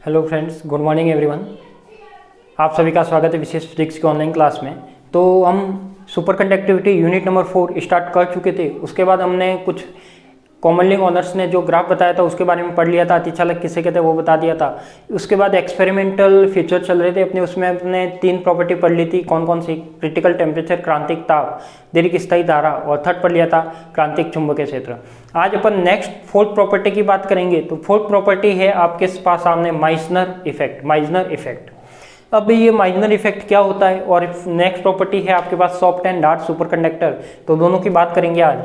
Hello friends, good morning everyone. आप सभी का स्वागत है विशेष फिजिक्स की ऑनलाइन क्लास में। तो हम super conductivity unit number 4 start कर चुके थे। उसके बाद हमने कुछ कॉमनली ऑनर्स ने जो ग्राफ बताया था उसके बारे में पढ़ लिया था, अतिचालक किसे कहते हैं वो बता दिया था। उसके बाद एक्सपेरिमेंटल फीचर चल रहे थे अपने, उसमें अपने 3 प्रॉपर्टी पढ़ ली थी। कौन कौन सी? क्रिटिकल टेम्परेचर, क्रांतिक ताप, दीर्घ स्थायी धारा, और थर्ड पढ़ लिया था क्रांतिक चुंबकीय क्षेत्र। आज अपन नेक्स्ट 4th प्रॉपर्टी की बात करेंगे। तो 4th प्रॉपर्टी है आपके पास सामने माइजनर इफेक्ट। माइजनर इफेक्ट, अब ये माइजनर इफेक्ट क्या होता है? और नेक्स्ट प्रॉपर्टी है आपके पास soft and hard superconductor. तो दोनों की बात करेंगे आज।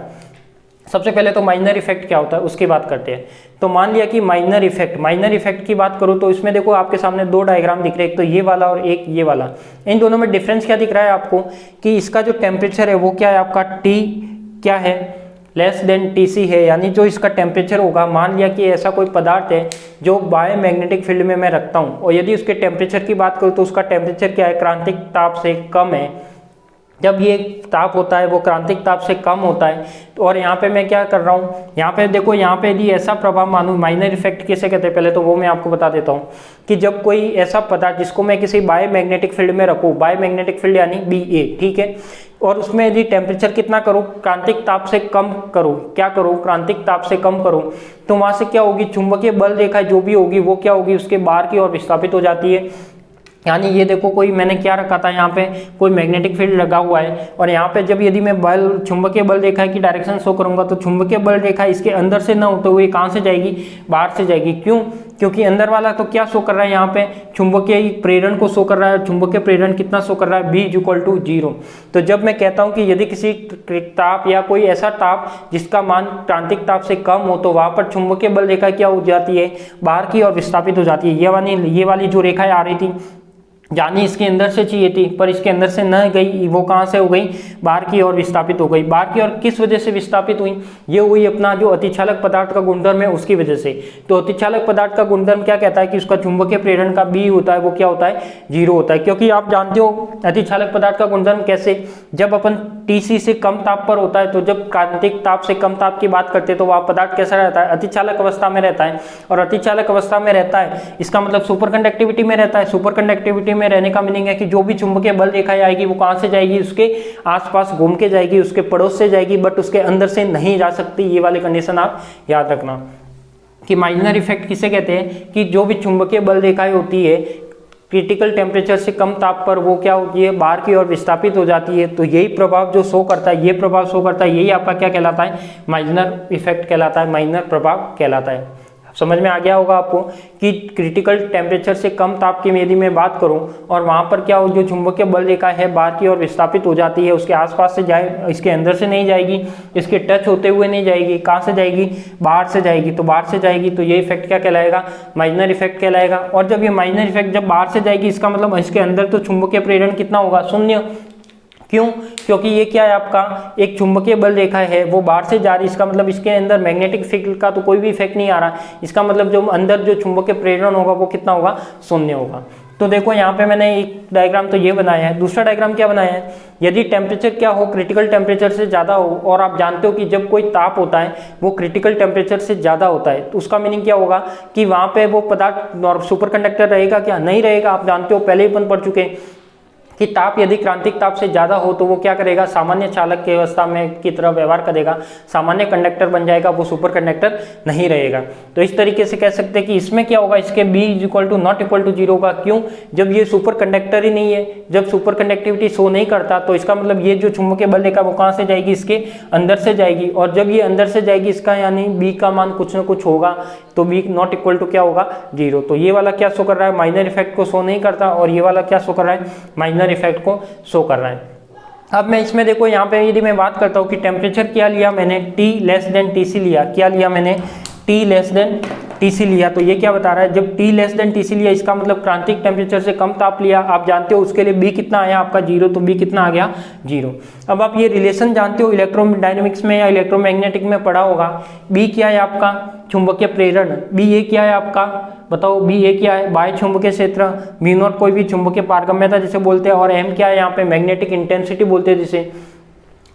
सबसे पहले तो माइनर इफेक्ट क्या होता है उसकी बात करते हैं। तो मान लिया कि माइनर इफेक्ट की बात करूं तो इसमें देखो आपके सामने 2 डायग्राम दिख रहे हैं, एक तो ये वाला और एक ये वाला। इन दोनों में डिफरेंस क्या दिख रहा है आपको कि इसका जो टेम्परेचर है वो क्या है आपका T क्या है, लेस देन TC है। यानी जो इसका टेम्परेचर होगा, मान लिया कि ऐसा कोई पदार्थ है जो बायोमैग्नेटिक फील्ड में मैं रखता हूँ, और यदि उसके टेम्परेचर की बात करूँ तो उसका टेम्परेचर क्या है, क्रांतिक ताप से कम है। जब ये ताप होता है वो क्रांतिक ताप से कम होता है। तो और यहाँ पे मैं क्या कर रहा हूँ, यहाँ पे देखो, यहाँ पे यदि ऐसा प्रभाव मानूं, माइनर इफेक्ट किसे कहते हैं पहले तो वो मैं आपको बता देता हूँ कि जब कोई ऐसा पदार्थ जिसको मैं किसी बायोमैग्नेटिक फील्ड में रखूँ, बायोमैग्नेटिक फील्ड यानी BA, ठीक है, और उसमें यदि टेम्परेचर कितना करूँ, क्रांतिक ताप से कम करूँ, क्या करूँ, क्रांतिक ताप से कम करूँ, तो वहाँ से क्या होगी, चुंबकीय बल रेखा जो भी होगी वो क्या होगी, उसके बाहर की ओर विस्थापित हो जाती है। यानी ये देखो, कोई मैंने क्या रखा था, यहाँ पे कोई मैग्नेटिक फील्ड लगा हुआ है, और यहाँ पे जब यदि मैं चुंबकीय बल रेखा की डायरेक्शन शो करूंगा तो चुंबकीय बल रेखा इसके अंदर से ना होते हुए कहाँ से जाएगी, बाहर से जाएगी। क्यों? क्योंकि अंदर वाला तो क्या शो कर रहा है, यहाँ पे चुंबकीय प्रेरण को शो कर रहा है। चुंबकीय प्रेरण कितना शो कर रहा है, B = 0। तो जब मैं कहता हूँ कि यदि किसी ताप या कोई ऐसा ताप जिसका मान क्रांतिक ताप से कम हो तो वहां पर चुंबकीय बल रेखा क्या हो जाती है, बाहर की ओर विस्थापित हो जाती है। ये वाली जो रेखाएं आ रही थी, जानी इसके अंदर से चाहिए थी पर इसके अंदर से न गई, वो कहाँ से हो गई, बाहर की ओर विस्थापित हो गई। बाहर की ओर किस वजह से विस्थापित हुई, ये हुई अपना जो अतिचालक पदार्थ का गुणधर्म है उसकी वजह से। तो अतिचालक पदार्थ का गुणधर्म क्या कहता है कि उसका चुंबकीय प्रेरण का B होता है वो क्या होता है, 0 होता है। क्योंकि आप जानते हो अतिचालक पदार्थ का गुणधर्म कैसे, जब अपन TC से कम ताप पर होता है, तो जब क्रांतिक ताप से कम ताप की बात करते हैं तो वह पदार्थ कैसा रहता है, अतिचालक अवस्था में रहता है। और अतिचालक अवस्था में रहता है इसका मतलब सुपर कंडक्टिविटी में रहता है। सुपर कंडक्टिविटी में रहने का मीनिंग है कि जो भी चुंबकीय बल रेखाएं आएगी वो कहां से जाएगी, उसके आसपास घूम के जाएगी, उसके पड़ोस से जाएगी, बट उसके अंदर से नहीं जा सकती। ये वाली कंडीशन आप याद रखना कि माइनर इफेक्ट किसे कहते हैं कि जो भी चुंबकीय बल रेखाएं होती है क्रिटिकल टेम्परेचर से कम ताप पर वो क्या होती है, बाहर की ओर विस्थापित हो जाती है। तो यही प्रभाव जो शो करता है, ये प्रभाव शो करता है, यही आपका क्या कहलाता है, माइनर इफेक्ट कहलाता है, माइनर प्रभाव कहलाता है। समझ में आ गया होगा आपको कि क्रिटिकल टेम्परेचर से कम ताप की यदि मैं बात करूं और वहां पर क्या हो, जो चुंबकीय बल रेखा है बाहर की ओर विस्थापित हो जाती है, उसके आसपास से जाए, इसके अंदर से नहीं जाएगी, इसके टच होते हुए नहीं जाएगी, कहां से जाएगी, बाहर से जाएगी। तो बाहर से जाएगी तो ये इफेक्ट क्या कहलाएगा, माइनर इफेक्ट कहलाएगा। और जब ये माइनर इफेक्ट जब बाहर से जाएगी इसका मतलब इसके अंदर तो चुंबकीय प्रेरण कितना होगा, 0। क्यों? क्योंकि ये क्या है आपका एक चुंबकीय बल रेखा है वो बाहर से जा रही है, इसका मतलब इसके अंदर मैग्नेटिक फील्ड का तो कोई भी इफेक्ट नहीं आ रहा। इसका मतलब जो अंदर जो चुंबकीय प्रेरण होगा वो कितना होगा, 0 होगा। तो देखो यहाँ पे मैंने एक डायग्राम तो ये बनाया है, दूसरा डायग्राम क्या बनाया है, यदि टेम्परेचर क्या हो, क्रिटिकल टेम्परेचर से ज़्यादा हो, और आप जानते हो कि जब कोई ताप होता है वो क्रिटिकल टेम्परेचर से ज़्यादा होता है, तो उसका मीनिंग क्या होगा कि वहाँ पे वो पदार्थ सुपर कंडक्टर रहेगा क्या, नहीं रहेगा। आप जानते हो, पहले ही अपन पढ़ चुके हैं कि ताप यदि क्रांतिक ताप से ज्यादा हो तो वो क्या करेगा, सामान्य चालक की अवस्था में की तरह व्यवहार करेगा, सामान्य कंडक्टर बन जाएगा, वो सुपर कंडक्टर नहीं रहेगा। तो इस तरीके से कह सकते हैं कि इसमें क्या होगा, इसके B = 0 होगा। क्यों? जब ये सुपर कंडक्टर ही नहीं है, जब सुपर कंडक्टिविटी शो नहीं करता तो इसका मतलब ये जो चुंबकीय बल रेखा वो कहाँ से जाएगी, इसके अंदर से जाएगी। और जब ये अंदर से जाएगी इसका यानी B का मान कुछ ना कुछ होगा, तो B = क्या होगा, 0। तो ये वाला क्या शो कर रहा है, माइनर इफेक्ट को शो नहीं करता, और ये वाला क्या शो कर रहा है, माइनर इफेक्ट को शो कर रहा है। अब मैं इसमें देखो यहाँ पे यदि मैं बात करता हूँ कि टेम्परेचर क्या लिया मैंने, T TC लिया। क्या लिया मैंने, T<TC लिया। तो ये क्या बता रहा है, जब T<TC लिया इसका मतलब क्रांतिक टेम्परेचर से कम ताप लिया। आप जानते हो उसके लिए B कितना आया आपका, 0। तो B कितना आ गया, 0। अब आप ये रिलेशन जानते हो, इलेक्ट्रोडायनेमिक्स में या इलेक्ट्रोमैग्नेटिक में पढ़ा होगा। B क्या है आपका, चुंबकीय प्रेरण। BA क्या है आपका, बताओ BA क्या है, बाह्य चुंबकीय क्षेत्र। B0 कोई भी चुंबकीय पारगम्यता जिसे बोलते हैं, और M क्या है यहाँ पे, मैग्नेटिक इंटेंसिटी बोलते हैं जिसे।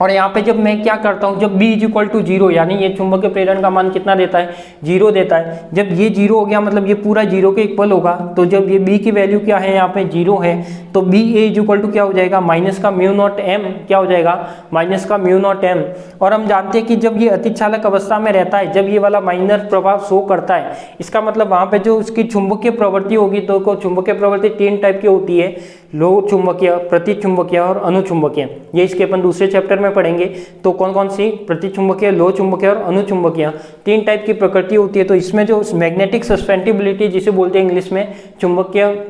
और यहाँ पे जब मैं क्या करता हूँ, जब B इज इक्वल टू 0 यानी ये चुंबकीय प्रेरण का मान कितना देता है, 0 देता है। जब ये 0 हो गया मतलब ये पूरा 0 के इक्वल होगा। तो जब ये B की वैल्यू क्या है, यहाँ पे 0 है, तो B A is equal to क्या हो जाएगा, माइनस का म्यू नॉट M, क्या हो जाएगा, माइनस का म्यू नॉट M। और हम जानते हैं कि जब ये अतिचालक अवस्था में रहता है, जब ये वाला माइनर प्रभाव शो करता है, इसका मतलब वहाँ पे जो उसकी चुंबकीय प्रवृत्ति होगी, तो चुंबकीय प्रवृत्ति 3 टाइप की होती है, लो चुंबकीय, प्रतिचुंबकीय और अनुचुंबकीय। ये इसके अपन दूसरे चैप्टर में पढ़ेंगे। तो कौन कौन सी, प्रतिचुंबकीय, लो चुंबकीय और अनुचुंबकीय, 3 टाइप की प्रकृति होती है। तो इसमें जो मैग्नेटिक सस्पेंटिबिलिटी जिसे बोलते हैं इंग्लिश में, चुंबकीय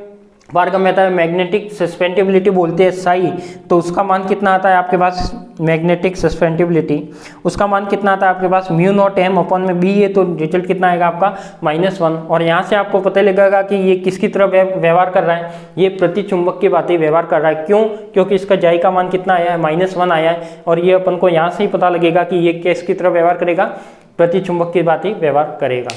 पारगम्यता, मैग्नेटिक सस्पेंटिबिलिटी बोलते हैं साई, तो उसका मान कितना आता है आपके पास, मैग्नेटिक सस्पेंटिबिलिटी, उसका मान कितना आता है आपके पास, म्यू नॉट M अपॉन में B है, तो रिजल्ट कितना आएगा आपका -1। और यहाँ से आपको पता लगेगा कि ये किसकी तरफ व्यवहार कर रहा है, ये प्रतिचुंबक की बातें व्यवहार कर रहा है। क्यों, क्योंकि इसका जाई का मान कितना आया है, -1 आया है। और ये अपन को यहाँ से ही पता लगेगा कि ये किसकी तरफ व्यवहार करेगा, प्रतिचुंबक की बातें व्यवहार करेगा।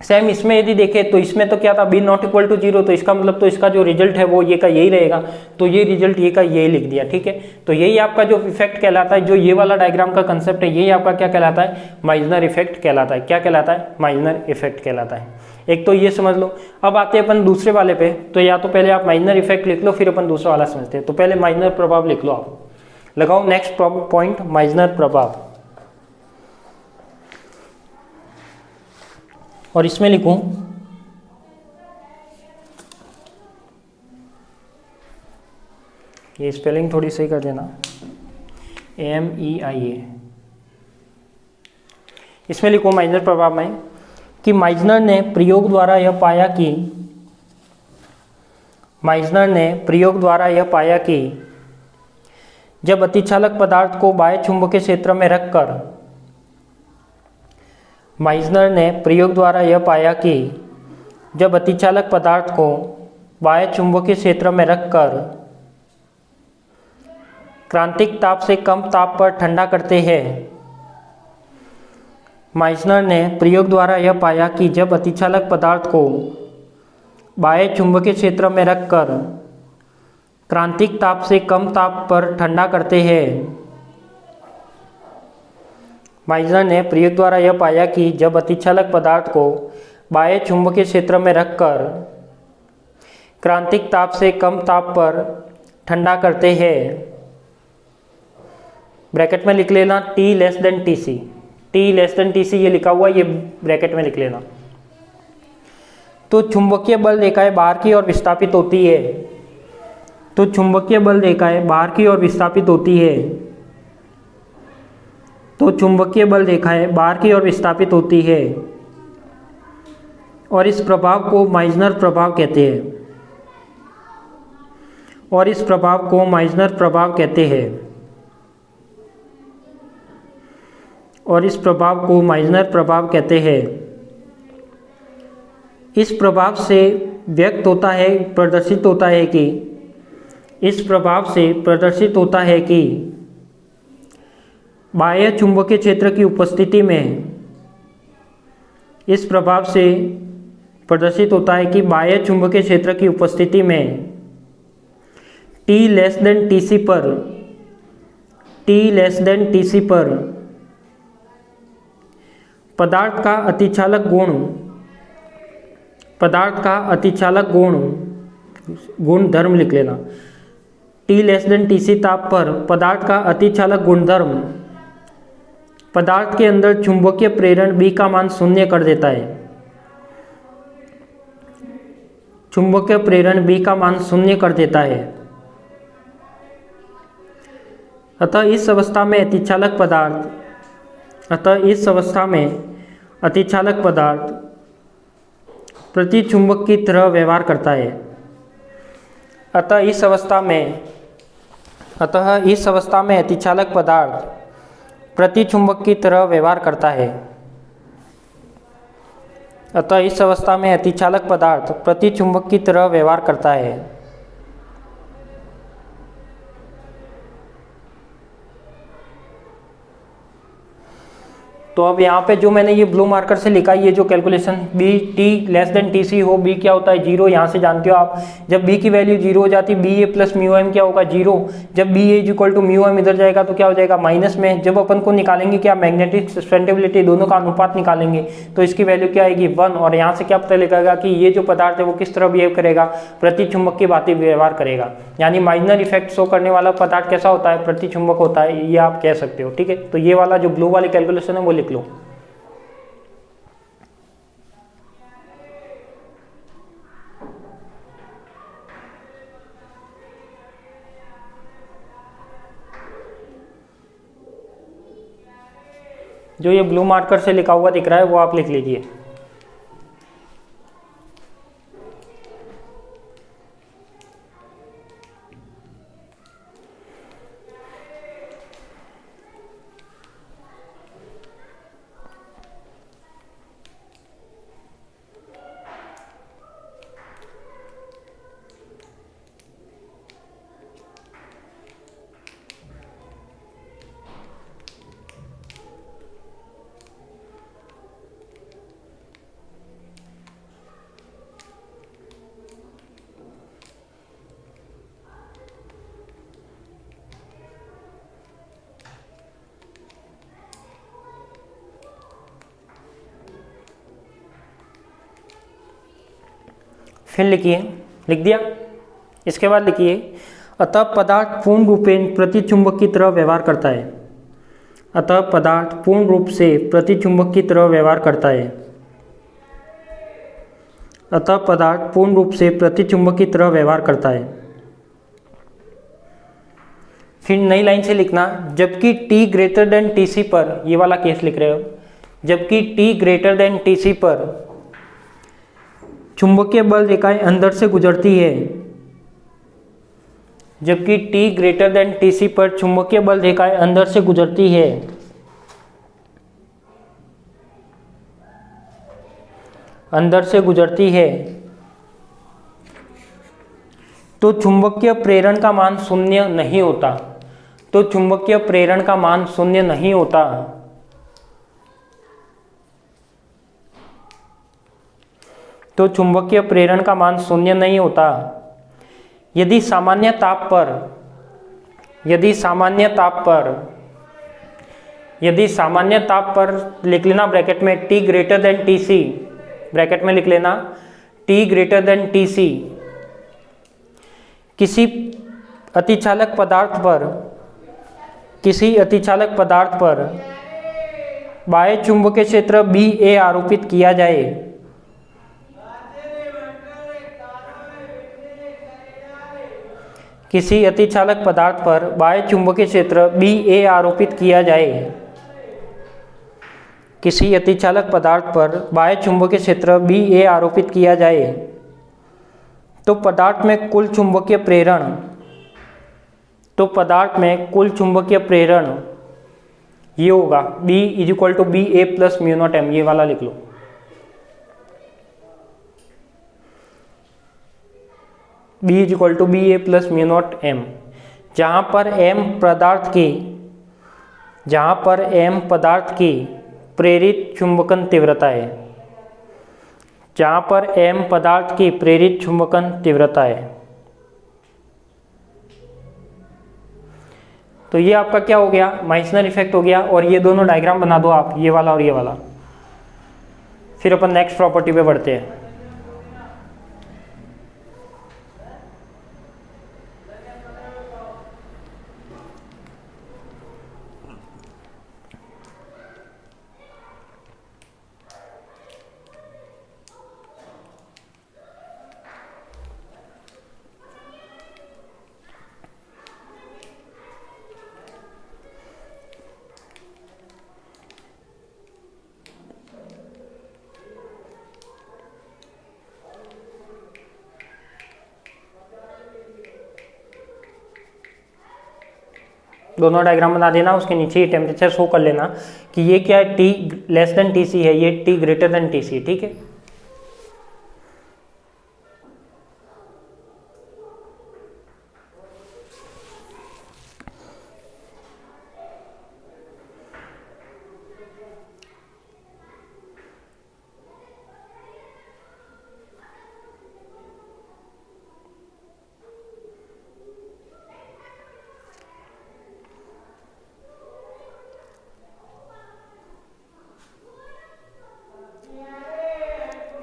सेम इसमें यदि देखें तो इसमें तो क्या था, B नॉट इक्वल टू 0, तो इसका मतलब तो इसका जो रिजल्ट है वो ये का यही रहेगा। तो ये रिजल्ट ये का यही लिख दिया, ठीक है। तो यही आपका जो इफेक्ट कहलाता है, जो ये वाला डायग्राम का कंसेप्ट है, यही आपका क्या कहलाता है, माइजनर इफेक्ट कहलाता है। क्या कहलाता है, माइजनर इफेक्ट कहलाता है। एक तो ये समझ लो। अब आते हैं अपन दूसरे वाले पे। तो या तो पहले आप माइजनर इफेक्ट लिख लो, फिर अपन दूसरा वाला समझते हैं। तो पहले माइजनर प्रभाव लिख लो आप, लगाओ नेक्स्ट पॉइंट, माइजनर प्रभाव। और इसमें लिखूं ये स्पेलिंग थोड़ी सही कर देना, MEIA। इसमें लिखो माइजनर प्रभाव में कि माइजनर ने प्रयोग द्वारा यह पाया कि जब अतिचालक पदार्थ को बाह्य चुंबकीय क्षेत्र में रखकर, माइजनर ने प्रयोग द्वारा यह पाया कि जब अतिचालक पदार्थ को बाह्य चुंबकीय क्षेत्र में रखकर क्रांतिक ताप से कम ताप पर ठंडा करते हैं। माइजनर ने प्रयोग द्वारा यह पाया कि जब अतिचालक पदार्थ को बाह्य चुंबकीय क्षेत्र में रखकर क्रांतिक ताप से कम ताप पर ठंडा करते हैं। माइजनर ने प्रयोग द्वारा यह पाया कि जब अतिचालक पदार्थ को बाह्य चुंबकीय क्षेत्र में रखकर क्रांतिक ताप से कम ताप पर ठंडा करते हैं। ब्रैकेट में लिख लेना T less than TC, T less than TC ये लिखा हुआ, ये ब्रैकेट में लिख लेना। तो चुंबकीय बल रेखाएं बाहर की ओर विस्थापित होती है। तो चुंबकीय बल रेखाएं बाहर की ओर विस्थापित होती है। तो चुंबकीय बल रेखाएं बाहर की ओर विस्थापित होती है और इस प्रभाव को माइजनर प्रभाव कहते हैं। और इस प्रभाव को माइजनर प्रभाव कहते हैं। और इस प्रभाव को माइजनर प्रभाव कहते हैं। इस प्रभाव से व्यक्त होता है, प्रदर्शित होता है कि, इस प्रभाव से प्रदर्शित होता है कि बाह्य चुंबकीय क्षेत्र की उपस्थिति में, इस प्रभाव से प्रदर्शित होता है कि बाह्य चुंबकीय क्षेत्र की उपस्थिति में T लेस देन TC पर, T लेस देन TC पर पदार्थ का अतिचालक गुण धर्म लिख लेना। T लेस देन TC ताप पर पदार्थ का अतिचालक गुणधर्म पदार्थ के अंदर चुंबकीय प्रेरण B का मान 0 कर देता है। चुंबकीय प्रेरण B का मान 0 कर देता है। अतः इस अवस्था में अतिचालक पदार्थ प्रतिचुंबक की तरह व्यवहार करता है। अतः इस अवस्था में अतिचालक पदार्थ प्रतिचुंबक की तरह व्यवहार करता है। अतः इस अवस्था में अतिचालक पदार्थ प्रतिचुंबक की तरह व्यवहार करता है। तो अब यहाँ पे जो मैंने ये ब्लू मार्कर से लिखा है, ये जो calculation B T less than T C हो, बी क्या होता है 0, यहाँ से जानते हो आप, जब बी की वैल्यू 0 हो जाती है, B A plus mu M क्या होगा 0, जब B A is equal to mu M इधर जाएगा तो क्या हो जाएगा माइनस में, जब अपन को निकालेंगे क्या मैग्नेटिक सस्पेंडेबिलिटी दोनों का अनुपात निकालेंगे तो इसकी वैल्यू क्या आएगी 1, और यहाँ से क्या पता लगेगा कि ये जो पदार्थ है वो किस तरह बिहेव करेगा, प्रतिचुंबक की भांति व्यवहार करेगा, यानी माइनर इफेक्ट शो करने वाला पदार्थ कैसा होता है, प्रतिचुंबक होता है, ये आप कह सकते हो। ठीक है, तो ये वाला जो ब्लू वाली कैलकुलेशन है वो लिख लो। जो ये ब्लू मार्कर से लिखा हुआ दिख रहा है वो आप लिख लीजिए। फिर लिखिए, लिख दिया। इसके बाद लिखिए, अतः पदार्थ पूर्ण रूपेण प्रतिचुंबक की तरह व्यवहार करता है। अतः पदार्थ पूर्ण रूप से प्रतिचुंबक की तरह व्यवहार करता है। अतः पदार्थ पूर्ण रूप से प्रतिचुंबक की तरह व्यवहार करता है। फिर नई लाइन से लिखना, जबकि T ग्रेटर देन TC पर, ये वाला केस लिख रहे हो, जबकि T ग्रेटर देन TC पर चुंबकीय बल रेखाएं अंदर से गुजरती है, जबकि T ग्रेटर देन TC पर चुंबकीय बल रेखाएं अंदर से गुजरती है, अंदर से गुजरती है, तो चुंबकीय प्रेरण का मान शून्य नहीं होता। तो चुंबकीय प्रेरण का मान शून्य नहीं होता। तो चुंबकीय प्रेरण का मान शून्य नहीं होता यदि सामान्य ताप पर, यदि सामान्य ताप पर लिख लेना ब्रैकेट में T greater than TC, bracket में लिख लेना T ग्रेटर देन TC, किसी अतिचालक पदार्थ पर बाह्य चुंबकीय क्षेत्र BA आरोपित किया जाए, किसी अतिचालक पदार्थ पर बाह्य चुंबकीय क्षेत्र BA आरोपित किया जाए, किसी अतिचालक पदार्थ पर बाह्य चुंबकीय क्षेत्र BA आरोपित किया जाए, तो पदार्थ में कुल चुंबकीय प्रेरण ये होगा B is equal to BA plus mu naught M, ये वाला लिख लो। B is equal to BA plus mu naught M, जहाँ पर M पदार्थ की प्रेरित चुंबकन तीव्रता है, जहाँ पर M पदार्थ की प्रेरित चुंबकन तीव्रता है। तो ये आपका क्या हो गया, माइसनर इफेक्ट हो गया। और ये दोनों डायग्राम बना दो आप, ये वाला और ये वाला। फिर अपन नेक्स्ट प्रॉपर्टी पे बढ़ते हैं। दोनों डायग्राम बना देना, उसके नीचे ही टेम्परेचर शो कर लेना कि ये क्या है, T लेस देन TC है, ये T ग्रेटर देन TC। ठीक है,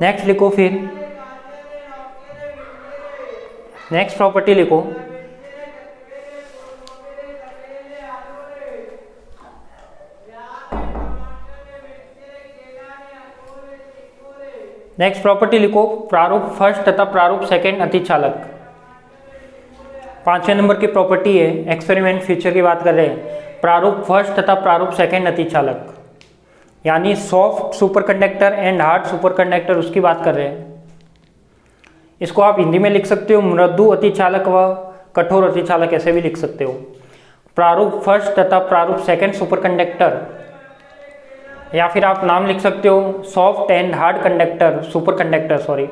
नेक्स्ट लिखो, फिर नेक्स्ट प्रॉपर्टी लिखो, नेक्स्ट प्रॉपर्टी लिखो, प्रारूप फर्स्ट तथा प्रारूप सेकंड अतिचालक। 5वें नंबर की प्रॉपर्टी है, एक्सपेरिमेंट फ्यूचर की बात कर रहे हैं, प्रारूप फर्स्ट तथा प्रारूप सेकंड अतिचालक, यानी soft super conductor and hard super conductor, उसकी बात कर रहे हैं। इसको आप हिंदी में लिख सकते हो मृदु अतिचालक व कठोर अतिचालक, ऐसे भी लिख सकते हो। प्रारूप फर्स्ट तथा प्रारूप सेकंड सुपर कंडक्टर, या फिर आप नाम लिख सकते हो soft and hard conductor super conductor, sorry,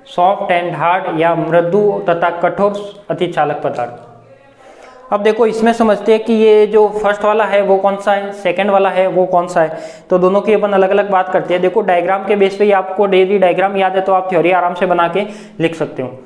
soft and hard या मृदु तथा कठोर अतिचालक पदार्थ। अब देखो इसमें समझते हैं कि ये जो फर्स्ट वाला है वो कौन सा है, सेकंड वाला है वो कौन सा है, तो दोनों की अपन अलग अलग बात करते हैं। देखो डायग्राम के बेस पे ही आपको डेली डायग्राम याद है तो आप थ्योरी आराम से बना के लिख सकते हो।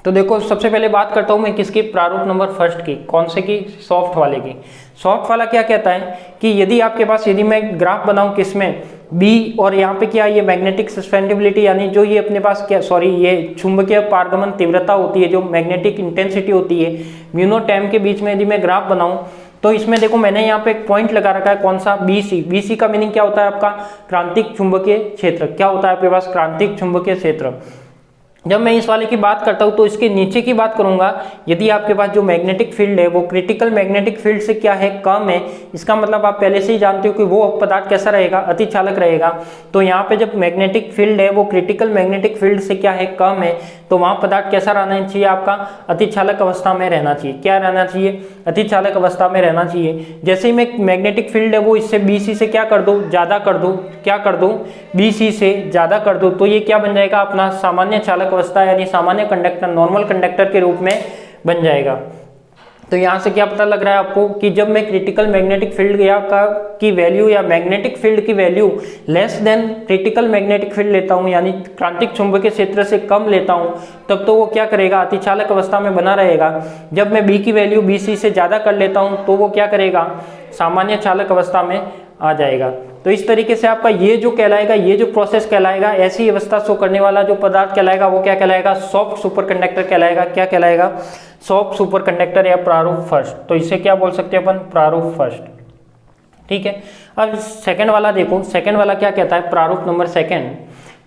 तो देखो सबसे पहले बात करता हूँ मैं किसकी, प्रारूप नंबर फर्स्ट की, कौन से की, सॉफ्ट वाले की। सॉफ्ट वाला क्या कहता है कि यदि आपके पास, यदि मैं ग्राफ बनाऊं किसमें, बी, और यहाँ पे क्या, ये मैग्नेटिक सस्पेंडिबिलिटी, यानी जो ये अपने पास क्या, सॉरी, ये चुंबकीय पारगमन तीव्रता होती है, जो मैग्नेटिक इंटेंसिटी होती है, म्यू टाइम के बीच में यदि मैं ग्राफ बनाऊं तो इसमें देखो मैंने यहाँ पे एक पॉइंट लगा रखा है, कौन सा, BC। BC का मीनिंग क्या होता है आपका, क्रांतिक चुंबकीय क्षेत्र। क्या होता है आपके पास, क्रांतिक चुंबकीय क्षेत्र। जब मैं इस वाले की बात करता हूं तो इसके नीचे की बात करूंगा, यदि आपके पास जो मैग्नेटिक फील्ड है वो क्रिटिकल मैग्नेटिक फील्ड से क्या है, कम है, इसका मतलब आप पहले से ही जानते हो कि वो पदार्थ कैसा रहेगा, अतिचालक रहेगा। तो यहाँ पे जब मैग्नेटिक फील्ड है वो क्रिटिकल मैग्नेटिक फील्ड से क्या है, कम है, तो वहाँ पदार्थ कैसा रहना चाहिए आपका, अतिचालक अवस्था में रहना चाहिए। क्या रहना चाहिए, अतिचालक अवस्था में रहना चाहिए। जैसे ही मैं मैग्नेटिक फील्ड है वो इससे BC से क्या कर दो, ज्यादा कर दो, क्या कर दो, BC से ज्यादा कर दो, तो ये क्या बन जाएगा अपना सामान्य चालक अवस्था, यानी सामान्य कंडक्टर, नॉर्मल कंडक्टर के रूप में बन जाएगा। तो यहाँ से क्या पता लग रहा है आपको कि जब मैं क्रिटिकल मैग्नेटिक फील्ड की वैल्यू या मैग्नेटिक फील्ड की value less than critical magnetic field लेता हूँ, यानी क्रांतिक चुंबकीय क्षेत्र से कम लेता हूँ, तब तो वो क्या करेगा, अतिचालक अवस्था में बना रहेगा। जब मैं B की वैल्यू BC से ज़्यादा कर लेता हूँ तो वो क्या करेगा, सामान्य चालक अवस्था में आ जाएगा। तो इस तरीके से आपका ये जो कहलाएगा, ये जो प्रोसेस कहलाएगा, ऐसी अवस्था शो करने वाला जो पदार्थ कहलाएगा वो क्या कहलाएगा, सॉफ्ट सुपर कंडक्टर कहलाएगा। क्या कहलाएगा, सॉफ्ट सुपर कंडक्टर या प्रारूप फर्स्ट। तो इसे क्या बोल सकते हैं अपन, प्रारूप फर्स्ट। ठीक है। अब सेकंड वाला देखो, सेकंड वाला क्या कहता है, प्रारूप नंबर सेकंड।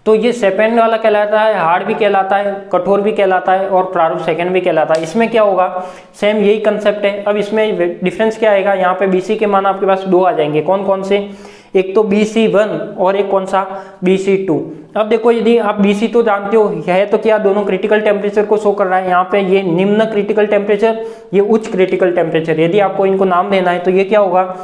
तो ये सेकंड वाला कहलाता है, हार्ड भी कहलाता है, कठोर भी कहलाता है, और प्रारूप सेकंड भी कहलाता है। इसमें क्या होगा, सेम यही कंसेप्ट है। अब इसमें डिफरेंस क्या आएगा, यहाँ पे BC के मान आपके पास दो आ जाएंगे। कौन कौन से, एक तो BC1 और एक कौन सा, BC2। अब देखो यदि आप BC तो जानते हो है, तो क्या दोनों क्रिटिकल टेम्परेचर को शो कर रहा है। यहाँ पे ये निम्न क्रिटिकल टेम्परेचर, ये उच्च क्रिटिकल टेम्परेचर। यदि आपको इनको नाम देना है तो ये क्या होगा,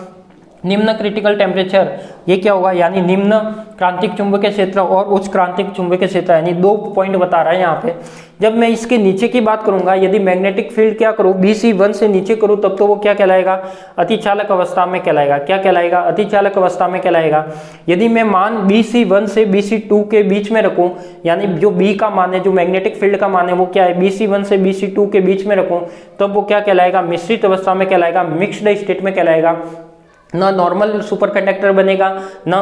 निम्न क्रिटिकल टेम्परेचर, ये क्या होगा, यानी निम्न क्रांतिक चुंबकीय क्षेत्र और उच्च क्रांतिक चुंबकीय क्षेत्र, यानी 2 पॉइंट बता रहा है यहाँ पे। जब मैं इसके नीचे की बात करूंगा, यदि मैग्नेटिक फील्ड क्या करूँ, BC1 से नीचे करूँ, तब तो वो क्या कहलाएगा, अतिचालक अवस्था में कहलाएगा। क्या कहलाएगा, अतिचालक अवस्था में कहलाएगा। यदि मैं मान BC1 से BC2 के बीच में रखूं, यानी जो B का मान है, जो मैग्नेटिक फील्ड का मान है वो क्या है, BC1 से BC2 के बीच में रखूं, तब वो क्या कहलाएगा, मिश्रित अवस्था में कहलाएगा, मिक्स्ड स्टेट में कहलाएगा। ना नॉर्मल सुपर कंडक्टर बनेगा, ना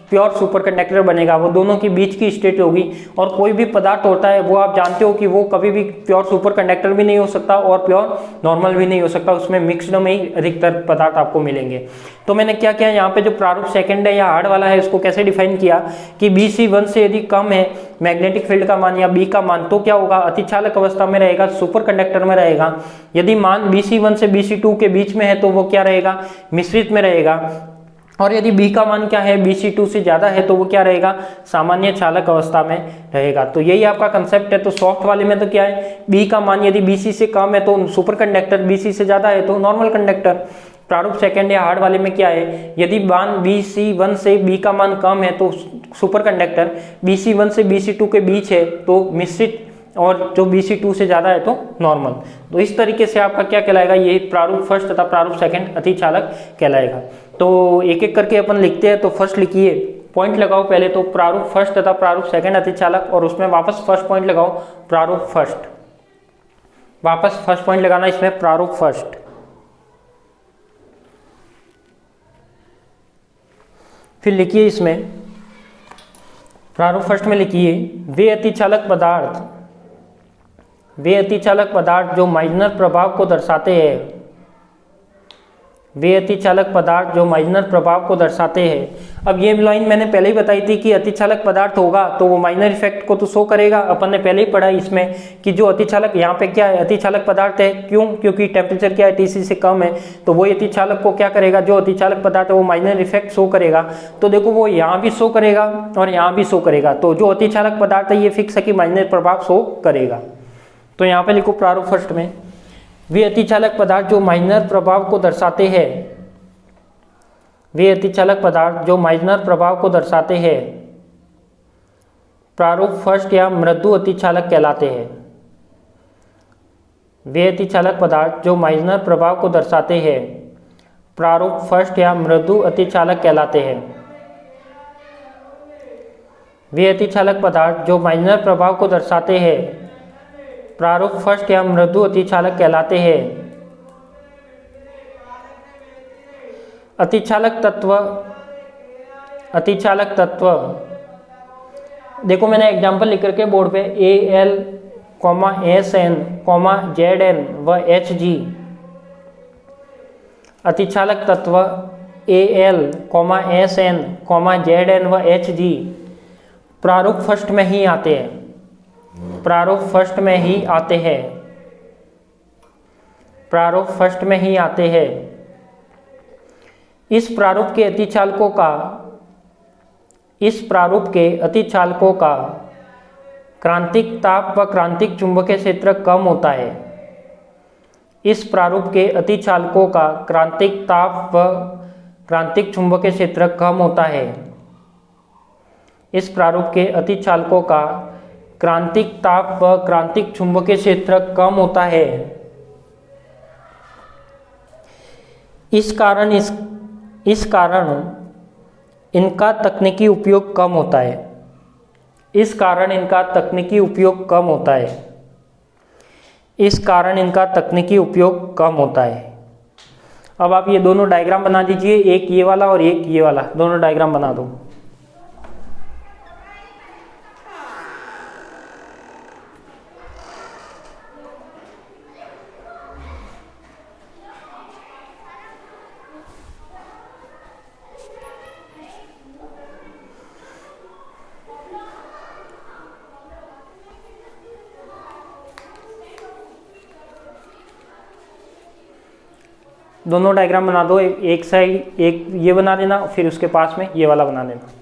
प्योर सुपर कंडक्टर बनेगा, वो दोनों की बीच की स्टेट होगी। और कोई भी पदार्थ होता है वो आप जानते हो कि वो कभी भी प्योर सुपर कंडक्टर भी नहीं हो सकता और प्योर नॉर्मल भी नहीं हो सकता, उसमें मिक्स्ड में ही अधिकतर पदार्थ आपको मिलेंगे। तो मैंने क्या किया, यहाँ पे जो प्रारूप सेकंड है या हार्ड वाला है, उसको कैसे डिफाइन किया कि BC1 से यदि कम है मैग्नेटिक फील्ड का मान या B का मान, तो क्या होगा, अतिचालक अवस्था में रहेगा, सुपर कंडक्टर में रहेगा। यदि मान BC1 से BC2 के बीच में है तो वो क्या रहेगा, मिश्रित में रहेगा। और यदि B का मान क्या है, BC2 से ज्यादा है, तो वो क्या रहेगा, सामान्य चालक अवस्था में रहेगा। तो यही आपका कंसेप्ट है। तो सॉफ्ट वाले में तो क्या है, B का मान यदि BC से कम है तो सुपर कंडक्टर, BC से ज्यादा है तो नॉर्मल कंडक्टर। प्रारूप सेकंड या हार्ड वाले में क्या है, यदि मान BC1 से B का मान कम है तो सुपर कंडक्टर, BC1 से BC2 के बीच है तो मिश्रित, और जो BC2 से ज्यादा है तो नॉर्मल। तो इस तरीके से आपका क्या कहलाएगा, ये प्रारूप फर्स्ट तथा प्रारूप सेकंड अतिचालक कहलाएगा। तो एक एक करके अपन लिखते हैं। तो फर्स्ट लिखिए, पॉइंट लगाओ पहले तो प्रारूप फर्स्ट तथा प्रारूप सेकंड अतिचालक, और उसमें वापस फर्स्ट पॉइंट लगाओ प्रारूप फर्स्ट, वापस फर्स्ट पॉइंट लगाना इसमें प्रारूप फर्स्ट। फिर लिखिए इसमें प्रारूप फर्स्ट में लिखिए, वे अतिचालक पदार्थ जो माइनर प्रभाव को दर्शाते हैं, वे अतिचालक पदार्थ जो माइनर प्रभाव को दर्शाते हैं। अब ये लाइन मैंने पहले ही बताई थी कि अतिचालक पदार्थ होगा तो वो माइनर इफेक्ट को तो शो करेगा। अपन ने पहले ही पढ़ा इसमें कि जो अतिचालक यहाँ पे क्या है, अतिचालक पदार्थ है। क्यों? क्योंकि टेम्परेचर क्या है, TC से कम है, तो वो अतिचालक को क्या करेगा, जो अतिचालक पदार्थ है वो माइनर इफेक्ट शो करेगा। तो देखो वो यहाँ भी शो करेगा और यहाँ भी शो करेगा, तो जो अतिचालक पदार्थ है ये फिक्स है कि माइनर प्रभाव शो करेगा। तो यहाँ पे लिखो प्रारूप फर्स्ट में, वे अतिचालक पदार्थ जो माइनर प्रभाव को दर्शाते हैं, वे अतिचालक पदार्थ जो माइनर प्रभाव को दर्शाते हैं प्रारूप फर्स्ट या मृदु अतिचालक कहलाते हैं। वे अतिचालक पदार्थ जो माइनर प्रभाव को दर्शाते हैं प्रारूप फर्स्ट या मृदु अतिचालक कहलाते हैं। वे अतिचालक पदार्थ जो माइनर प्रभाव को दर्शाते हैं प्रारूप फर्स्ट या मृदु अतिचालक कहलाते हैं। अतिचालक तत्व देखो मैंने एग्जांपल लिख करके बोर्ड पे Al, Sn, Zn व Hg। अतिचालक तत्व Al, Sn, Zn व Hg प्रारूप फर्स्ट में ही आते हैं, प्रारूप फर्स्ट में ही आते हैं, प्रारूप फर्स्ट में ही आते हैं। इस प्रारूप के अतिचालकों का क्रांतिक ताप व क्रांतिक चुंबकीय क्षेत्र कम होता है। इस प्रारूप के अतिचालकों का क्रांतिक ताप व क्रांतिक चुंबकीय क्षेत्र कम होता है। इस प्रारूप के अतिचालकों का क्रांतिक ताप व क्रांतिक चुंबकीय क्षेत्र कम होता है। इस कारण इनका तकनीकी उपयोग कम होता है। इस कारण इनका तकनीकी उपयोग कम होता है। इस कारण इनका तकनीकी उपयोग कम होता है। अब आप ये दोनों डायग्राम बना दीजिए, एक ये वाला और एक ये वाला, दोनों डायग्राम बना दो। दोनों डायग्राम बना दो, एक साइड एक ये बना देना, फिर उसके पास में ये वाला बना देना।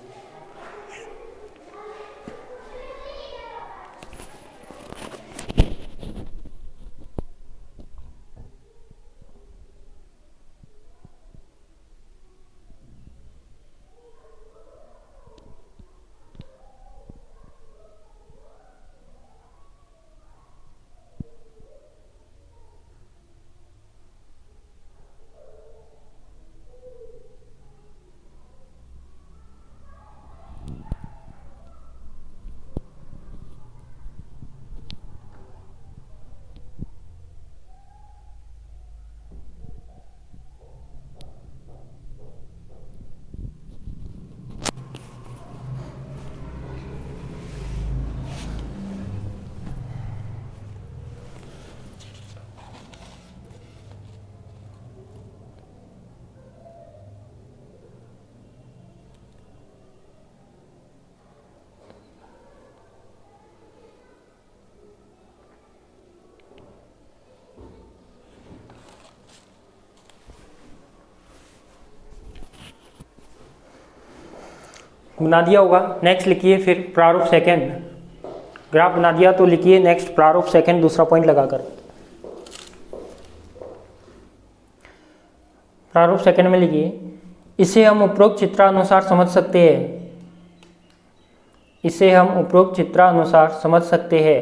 बना दिया होगा। नेक्स्ट लिखिए फिर प्रारूप सेकंड, ग्राफ बना दिया तो लिखिए नेक्स्ट प्रारूप सेकंड दूसरा पॉइंट लगाकर। प्रारूप सेकंड में लिखिए, इसे हम उपरोक्त चित्रानुसार समझ सकते हैं। इसे हम उपरोक्त चित्रानुसार समझ सकते हैं।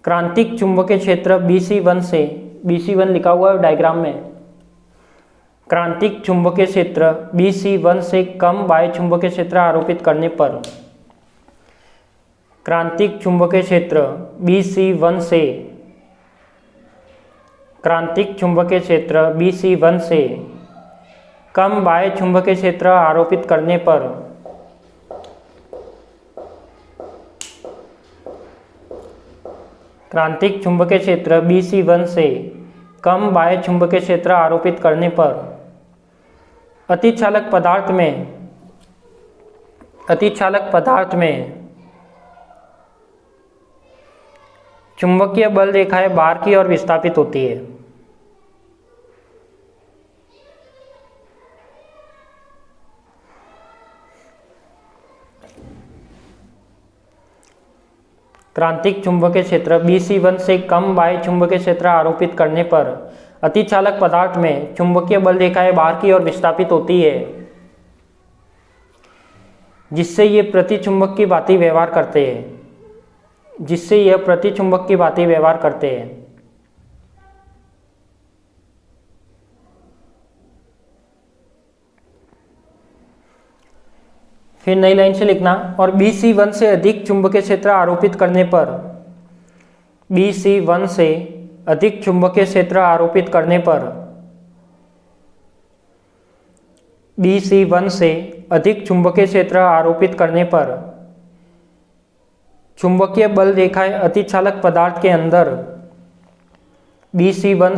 क्रांतिक चुंबकीय क्षेत्र BC1 से, BC1 लिखा हुआ है डायग्राम में, क्रांतिक चुंबकीय क्षेत्र BC1 से कम बाह्य चुंबकीय क्षेत्र आरोपित करने पर, क्रांतिक चुंबकीय क्षेत्र BC1 से, क्रांतिक चुंबकीय क्षेत्र BC1 से कम बाह्य चुंबकीय क्षेत्र आरोपित करने पर क्रांतिक चुंबकीय क्षेत्र BC1 से कम बाह्य चुंबकीय क्षेत्र आरोपित करने पर अतिचालक पदार्थ में चुंबकीय बल रेखाएं बाहर की ओर विस्थापित होती है। क्रांतिक चुंबकीय क्षेत्र BC1 से कम बाह्य चुंबकीय क्षेत्र आरोपित करने पर अतिचालक पदार्थ में चुंबकीय बल रेखाएं बाहर की ओर विस्थापित होती है, जिससे ये प्रतिचुंबक की भांति व्यवहार करते हैं। फिर नई लाइन से लिखना, और BC1 से अधिक चुंबकीय क्षेत्र आरोपित करने पर BC1 से अधिक चुंबकीय क्षेत्र आरोपित करने पर BC1 से अधिक चुंबकीय क्षेत्र आरोपित करने पर चुंबकीय बल रेखाएं अतिचालक पदार्थ के अंदर BC1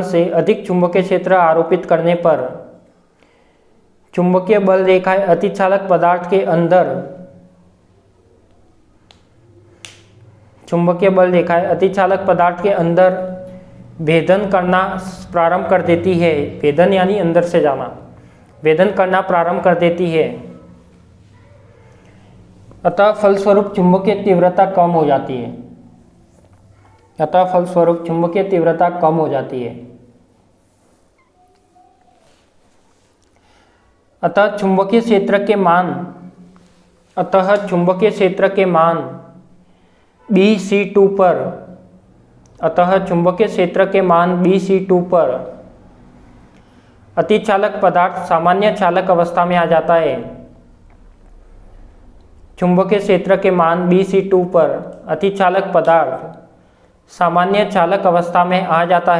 से अधिक चुंबकीय क्षेत्र आरोपित करने पर चुंबकीय बल रेखाएं अतिचालक पदार्थ के अंदर भेदन करना प्रारंभ कर देती है। भेदन यानी अंदर से जाना, भेदन करना प्रारंभ कर देती है। अतः फलस्वरूप चुंबकीय तीव्रता कम हो जाती है। अतः चुंबकीय क्षेत्र के मान BC2 पर अतिचालक पदार्थ सामान्य चालक अवस्था में आ जाता है। चुंबकीय क्षेत्र के मान BC2 पर अतिचालक पदार्थ सामान्य चालक अवस्था में आ जाता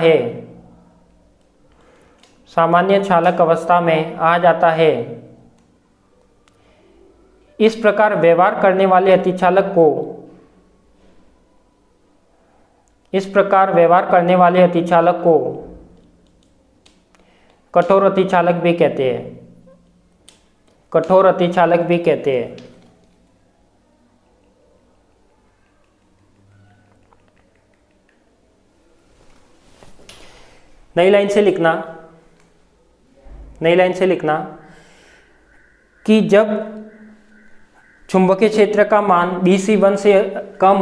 है। इस प्रकार व्यवहार करने वाले अतिचालक को कठोर अतिचालक भी कहते हैं। नई लाइन से लिखना कि जब चुंबकीय क्षेत्र का मान BC1 से कम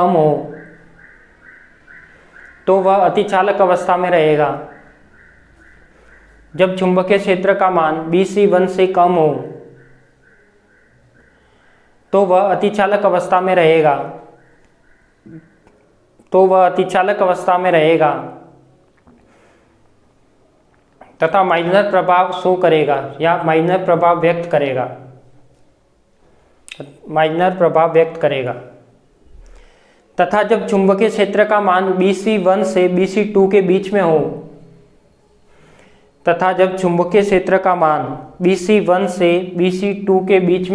हो, तो वह अतिचालक अवस्था में रहेगा। जब चुंबकीय क्षेत्र का मान BC1 से कम हो, तो वह अतिचालक अवस्था में रहेगा तथा माइनर प्रभाव शो करेगा या माइनर प्रभाव व्यक्त करेगा। तथा जब चुंबकीय क्षेत्र का मान BC1 से BC2 के बीच में हो, जब चुंबकीय क्षेत्र का मान BC1 से BC2 के बीच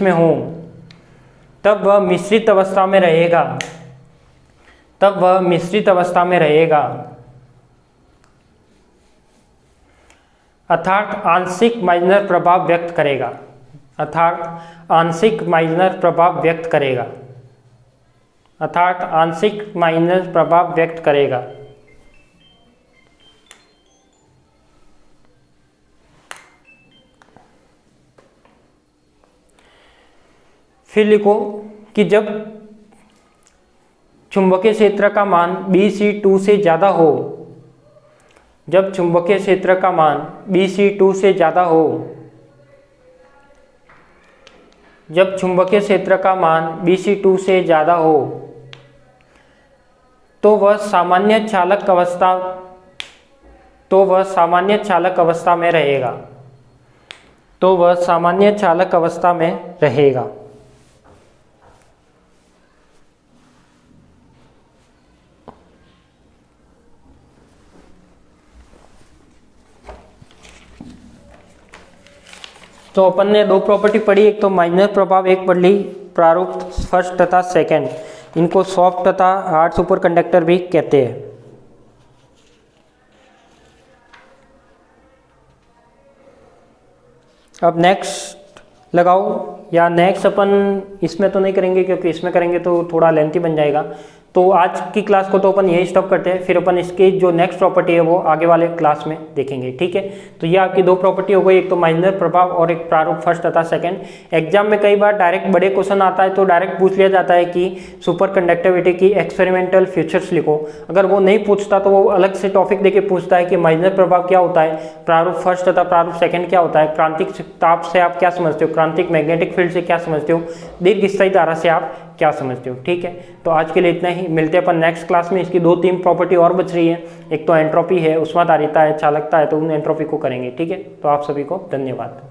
में हो, तब वह मिश्रित अवस्था में रहेगा। अर्थात आंशिक माइनर प्रभाव व्यक्त करेगा। फिर लिखो कि जब चुंबकीय क्षेत्र का मान BC2 से ज़्यादा हो, जब चुंबकीय क्षेत्र का मान BC2 से ज़्यादा हो, तो वह सामान्य चालक अवस्था तो वह सामान्य चालक अवस्था में रहेगा। तो वह सामान्य चालक अवस्था में रहेगा। तो अपन ने दो प्रॉपर्टी पढ़ी, एक तो माइनर प्रभाव, एक पढ़ ली प्रारूप फर्स्ट तथा सेकंड। इनको सॉफ्ट तथा हार्ड सुपर कंडक्टर भी कहते हैं। अब नेक्स्ट लगाओ, या नेक्स्ट अपन इसमें तो नहीं करेंगे क्योंकि इसमें करेंगे तो थोड़ा लेंथी बन जाएगा। तो आज की क्लास को तो अपन यही स्टॉप करते हैं, फिर अपन इसकी जो नेक्स्ट प्रॉपर्टी है वो आगे वाले क्लास में देखेंगे, ठीक है। तो ये आपकी दो प्रॉपर्टी हो गई, एक तो माइनर प्रभाव और एक प्रारूप फर्स्ट तथा सेकंड। एग्जाम में कई बार डायरेक्ट बड़े क्वेश्चन आता है तो डायरेक्ट पूछ लिया जाता है कि सुपर कंडक्टिविटी की एक्सपेरिमेंटल फीचर्स लिखो। अगर वो नहीं पूछता तो वो अलग से टॉपिक देके पूछता है कि माइनर प्रभाव क्या होता है, प्रारूप फर्स्ट तथा प्रारूप सेकंड क्या होता है, क्रांतिक ताप से आप क्या समझते हो, क्रांतिक मैग्नेटिक फील्ड से क्या समझते हो, दीर्घस्थायी धारा से आप क्या समझते हो, ठीक है। तो आज के लिए इतना ही, मिलते हैं अपन नेक्स्ट क्लास में। इसकी दो तीन प्रॉपर्टी और बच रही है, एक तो एंट्रोपी है, उष्माधारिता है, चालकता है, तो उन एंट्रोपी को करेंगे, ठीक है। तो आप सभी को धन्यवाद।